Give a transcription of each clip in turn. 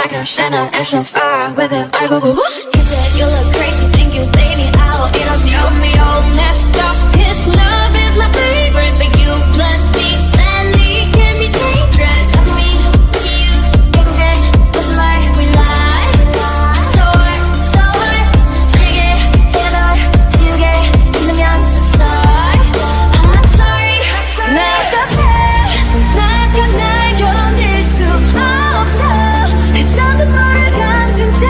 like a sinner and so far with him. I go, woo. He said you look crazy, think you play me out. You don't see me all messed up. His love is my favorite, but you plus me sadly can be dangerous. To me, you can was like we lie. So what? I get till you get in the answer. I'm not sorry. 나답해 나가 날 견딜 수 없어. It's not the motor 같은데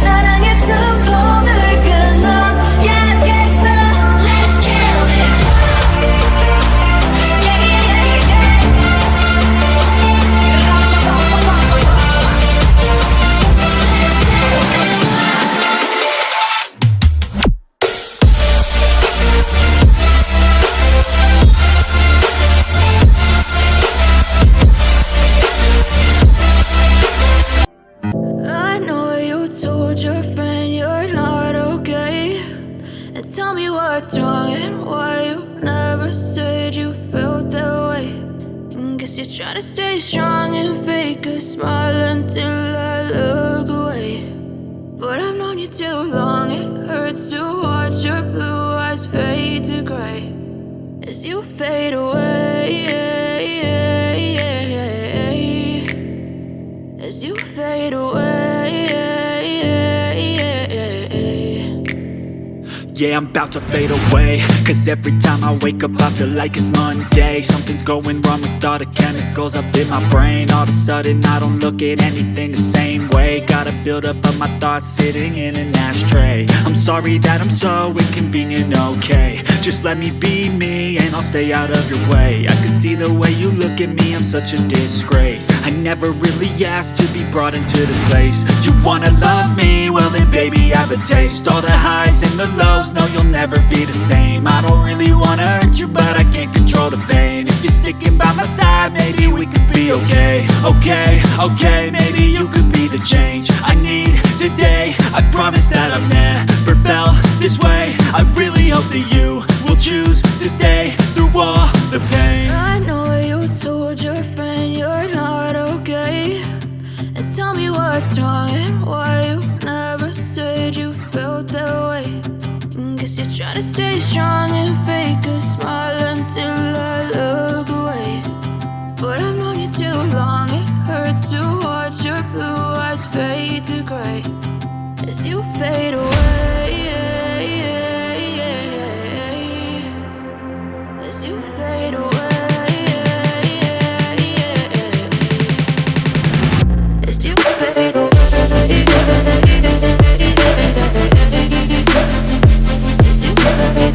사랑의 숨통을 끊어야겠어. Let's kill this. Yeah, yeah, yeah, yeah, yeah. Let's I know you told your friend you're not okay. And tell me what's wrong and why you never said you felt that way. And guess you're trying to stay strong and fake a smile until I look away. But I've known you too long, it hurts to watch your blue eyes fade to gray as you fade away. As you fade away. Yeah, I'm about to fade away, cause every time I wake up I feel like it's Monday. Something's going wrong with all the chemicals up in my brain. All of a sudden I don't look at anything the same way. Gotta build up of my thoughts sitting in an ashtray. I'm sorry that I'm so inconvenient, okay. Just let me be me and I'll stay out of your way. I can see the way you look at me, I'm such a disgrace. I never really asked to be brought into this place. You wanna love me? Well then baby I have a taste. All the highs and the lows, no you'll never be the same. I don't really wanna hurt you but I can't control the pain. If you're sticking by my side maybe we could be okay. Okay, maybe you could be the change I need today. I promise that I've never felt this way. I really hope that you will choose to stay through all the pain. I know you told your friend you're not okay. And tell me what's wrong and why you never said you felt that way. And guess you're trying to stay strong and fake a smile until I look away. But I've known you too long, it hurts to watch your blue eyes fade to gray as you fade away. As you fade away. As you fade away. As you fade away.